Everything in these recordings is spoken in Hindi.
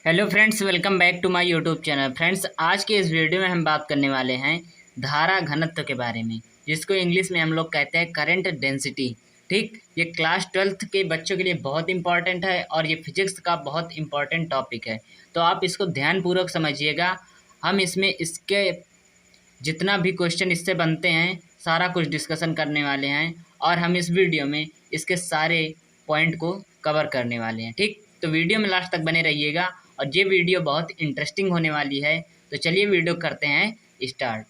Hello friends, welcome back to my YouTube channel. Friends, आज के इस वीडियो में हम बात करने वाले हैं धारा घनत्व के बारे में, जिसको इंग्लिश में हम लोग कहते हैं करंट डेंसिटी। ठीक, ये क्लास 12th के बच्चों के लिए बहुत इंपॉर्टेंट है और ये फिजिक्स का बहुत इंपॉर्टेंट टॉपिक है, तो आप इसको ध्यानपूर्वक समझिएगा। हम इसमें इसके जितना भी क्वेश्चन इससे बनते हैं सारा कुछ डिस्कशन करने वाले हैं और हम इस वीडियो में इसके सारे पॉइंट को कवर करने वाले हैं। ठीक, तो वीडियो में लास्ट तक बने रहिएगा और ये वीडियो बहुत इंटरेस्टिंग होने वाली है। तो चलिए वीडियो करते हैं स्टार्ट।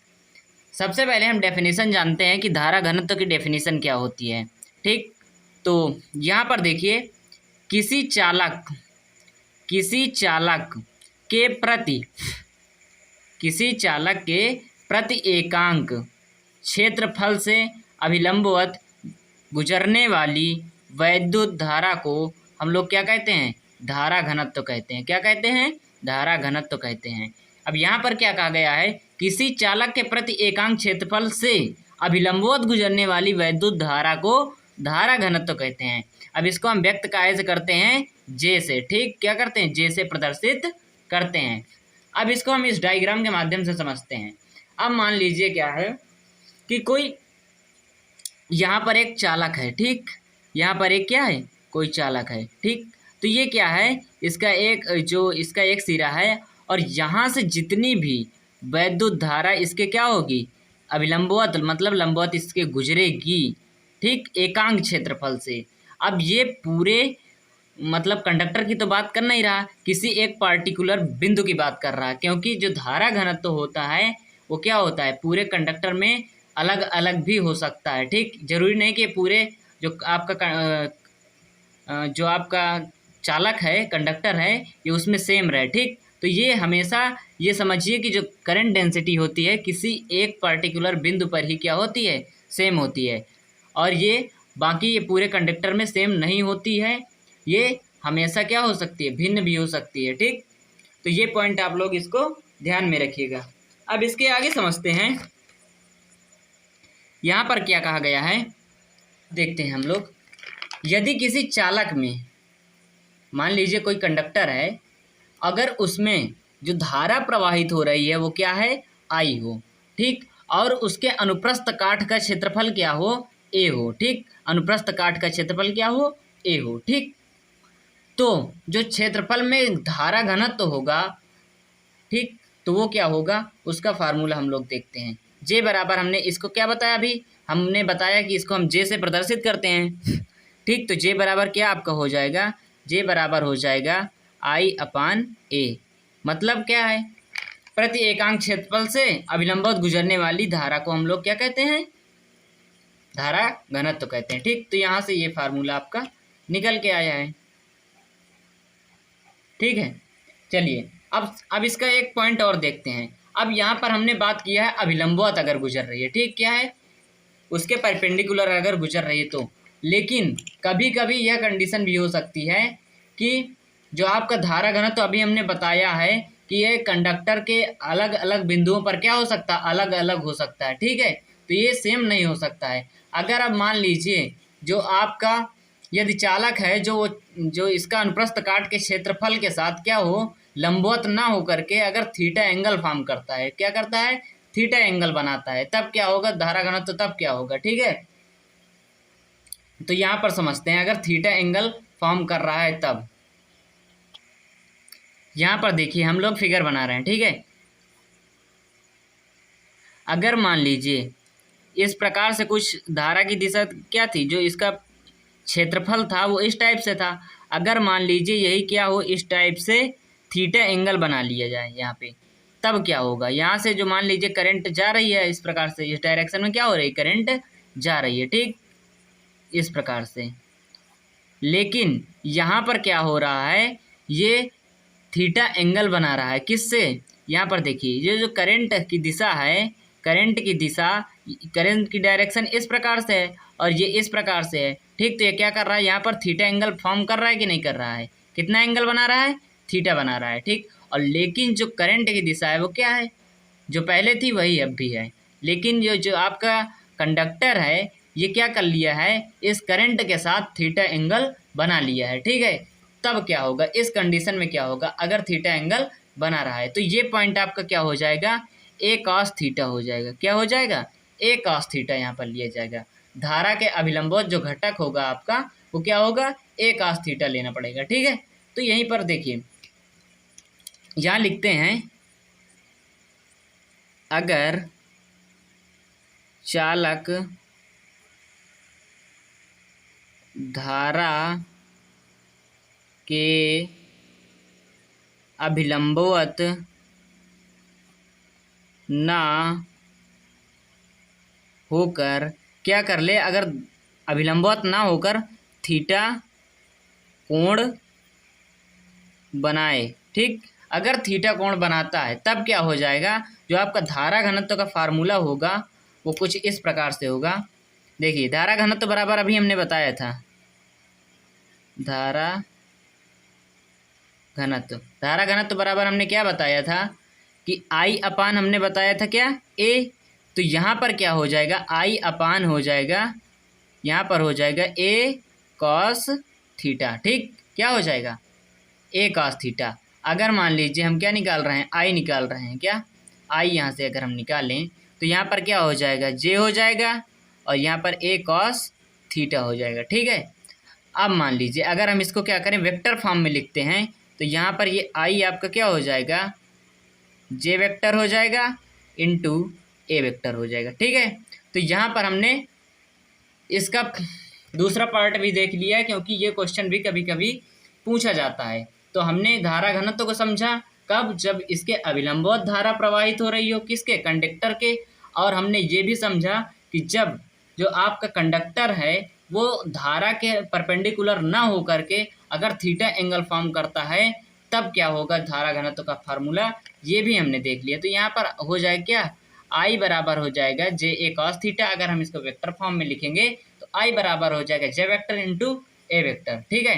सबसे पहले हम डेफिनेशन जानते हैं कि धारा घनत्व की डेफिनेशन क्या होती है। ठीक, तो यहाँ पर देखिए, किसी चालक के प्रति एकांक क्षेत्रफल से अभिलंबवत गुजरने वाली वैद्युत धारा को हम लोग क्या कहते हैं? धारा घनत्व कहते हैं। क्या कहते हैं? धारा घनत्व कहते हैं। अब यहाँ पर क्या कहा गया है? किसी चालक के प्रति एकांक क्षेत्रफल से अभिलंबवत गुजरने वाली वैद्युत धारा को धारा घनत्व कहते हैं। अब इसको हम व्यक्त काहे से करते हैं? जे से। ठीक, क्या करते हैं? जे से प्रदर्शित करते हैं। अब इसको हम इस डायग्राम के माध्यम से समझते हैं। अब मान लीजिए क्या है कि कोई यहाँ पर एक चालक है। ठीक, यहाँ पर एक क्या है? कोई चालक है। ठीक, तो ये क्या है? इसका एक सिरा है और यहाँ से जितनी भी वैद्युत धारा इसके क्या होगी? अभिलंबवत, मतलब लंबवत इसके गुजरेगी। ठीक, एकांक क्षेत्रफल से। अब ये पूरे मतलब कंडक्टर की तो बात कर नहीं रहा, किसी एक पार्टिकुलर बिंदु की बात कर रहा है, क्योंकि जो धारा घनत्व होता है वो क्या होता है? पूरे कंडक्टर में अलग अलग भी हो सकता है। ठीक, जरूरी नहीं कि पूरे जो आपका चालक है, कंडक्टर है, ये उसमें सेम रहे। ठीक, तो ये हमेशा ये समझिए कि जो करंट डेंसिटी होती है किसी एक पर्टिकुलर बिंदु पर ही क्या होती है? सेम होती है। और ये बाकी ये पूरे कंडक्टर में सेम नहीं होती है, ये हमेशा क्या हो सकती है? भिन्न भी हो सकती है। ठीक, तो ये पॉइंट आप लोग इसको ध्यान में रखिएगा। अब इसके आगे समझते हैं यहाँ पर क्या कहा गया है, देखते हैं हम लोग। यदि किसी चालक में, मान लीजिए कोई कंडक्टर है, अगर उसमें जो धारा प्रवाहित हो रही है वो क्या है? आई हो। ठीक, और उसके अनुप्रस्थ काट का क्षेत्रफल क्या हो? ए हो। ठीक, अनुप्रस्थ काट का क्षेत्रफल क्या हो? ए हो। ठीक, तो जो क्षेत्रफल में धारा घनत्व होगा, ठीक, तो वो क्या होगा? उसका फार्मूला हम लोग देखते हैं। जे बराबर, हमने इसको क्या बताया? अभी हमने बताया कि इसको हम जे से प्रदर्शित करते हैं। ठीक, तो जे बराबर क्या आपका हो जाएगा? जे बराबर हो जाएगा I/A। मतलब क्या है? प्रति एकांक क्षेत्रफल से अभिलंबवत गुजरने वाली धारा को हम लोग क्या कहते हैं? धारा घनत्व कहते हैं। ठीक, तो यहाँ से ये फार्मूला आपका निकल के आया है। ठीक है, चलिए अब इसका एक पॉइंट और देखते हैं। अब यहाँ पर हमने बात किया है अभिलंबवत अगर गुजर रही है। ठीक, क्या है? उसके परपेंडिकुलर अगर गुजर रही है तो। लेकिन कभी कभी यह कंडीशन भी हो सकती है कि जो आपका धारा घनत्व अभी हमने बताया है कि ये कंडक्टर के अलग अलग बिंदुओं पर क्या हो सकता है? अलग अलग हो सकता है। ठीक है, तो ये सेम नहीं हो सकता है। अगर अब मान लीजिए जो आपका यदि चालक है जो इसका अनुप्रस्थ काट के क्षेत्रफल के साथ क्या हो? लंबवत ना हो करके अगर थीटा एंगल फॉर्म करता है, क्या करता है? थीटा एंगल बनाता है, तब क्या होगा? धारा घनत्व तब क्या होगा? ठीक है, तो यहाँ पर समझते हैं। अगर थीटा एंगल फॉर्म कर रहा है तब यहाँ पर देखिए हम लोग फिगर बना रहे हैं। ठीक है, अगर मान लीजिए इस प्रकार से कुछ धारा की दिशा क्या थी, जो इसका क्षेत्रफल था वो इस टाइप से था। अगर मान लीजिए यही क्या हो, इस टाइप से थीटा एंगल बना लिया जाए यहाँ पे, तब क्या होगा? यहाँ से जो मान लीजिए करंट जा रही है इस प्रकार से, इस डायरेक्शन में क्या हो रही है? करंट जा रही है। ठीक, इस प्रकार से। लेकिन यहाँ पर क्या हो रहा है? ये थीटा एंगल बना रहा है किससे? यहाँ पर देखिए, ये जो करंट की दिशा है, करंट की डायरेक्शन इस प्रकार से है और ये इस प्रकार से है। ठीक, तो ये क्या कर रहा है? यहाँ पर थीटा एंगल फॉर्म कर रहा है कि नहीं कर रहा है? कितना एंगल बना रहा है? थीटा बना रहा है। ठीक, और लेकिन जो करंट की दिशा है वो क्या है? जो पहले थी वही अब भी है। लेकिन जो आपका कंडक्टर है ये क्या कर लिया है? इस करंट के साथ थीटा एंगल बना लिया है। ठीक है, तब क्या होगा, इस कंडीशन में क्या होगा अगर थीटा एंगल बना रहा है। तो ये पॉइंट आपका क्या हो जाएगा, ए कॉस थीटा हो जाएगा। क्या हो जाएगा, ए कॉस थीटा यहाँ पर लिया जाएगा। धारा के अभिलंबवत जो घटक होगा आपका वो क्या होगा, ए कॉस थीटा लेना पड़ेगा। ठीक है, तो यहीं पर देखिए यहाँ लिखते हैं, अगर चालक धारा के अभिलंबवत ना होकर क्या कर ले, अगर अभिलंबवत ना होकर थीटा कोण बनाए। ठीक, अगर थीटा कोण बनाता है तब क्या हो जाएगा, जो आपका धारा घनत्व का फार्मूला होगा वो कुछ इस प्रकार से होगा। देखिए धारा घनत्व बराबर अभी हमने बताया था, धारा घनत्व बराबर हमने क्या बताया था कि आई अपान हमने बताया था क्या, ए। तो यहाँ पर क्या हो जाएगा, आई अपान हो जाएगा, यहाँ पर हो जाएगा ए कॉस थीटा। ठीक, क्या हो जाएगा, ए कॉस थीटा। अगर मान लीजिए हम क्या निकाल रहे हैं, आई निकाल रहे हैं, क्या आई यहाँ से अगर हम निकालें तो यहाँ पर क्या हो जाएगा, जे हो जाएगा और यहाँ पर ए कॉस थीटा हो जाएगा। ठीक है, अब मान लीजिए अगर हम इसको क्या करें, वेक्टर फॉर्म में लिखते हैं तो यहाँ पर ये आई आपका क्या हो जाएगा, जे वेक्टर हो जाएगा इंटू ए वेक्टर हो जाएगा। ठीक है, तो यहाँ पर हमने इसका दूसरा पार्ट भी देख लिया, क्योंकि ये क्वेश्चन भी कभी कभी पूछा जाता है। तो हमने धारा घनत्व को समझा कब, जब इसके अभिलंबवत धारा प्रवाहित हो रही हो, किसके, कंडक्टर के। और हमने ये भी समझा कि जब जो आपका कंडक्टर है वो धारा के परपेंडिकुलर ना हो करके अगर थीटा एंगल फॉर्म करता है तब क्या होगा धारा घनत्व का फार्मूला, ये भी हमने देख लिया। तो यहाँ पर हो जाएगा क्या, आई बराबर हो जाएगा जे ए कॉस थीटा। अगर हम इसको वेक्टर फॉर्म में लिखेंगे तो आई बराबर हो जाएगा जे वेक्टर इंटू ए वेक्टर। ठीक है,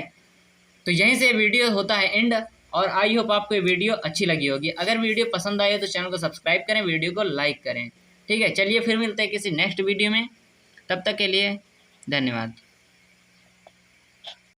तो यहीं से वीडियो होता है एंड, और आई होप आपको ये वीडियो अच्छी लगी होगी। अगर वीडियो पसंद आए तो चैनल को सब्सक्राइब करें, वीडियो को लाइक करें। ठीक है, चलिए फिर मिलते हैं किसी नेक्स्ट वीडियो में, तब तक के लिए धन्यवाद।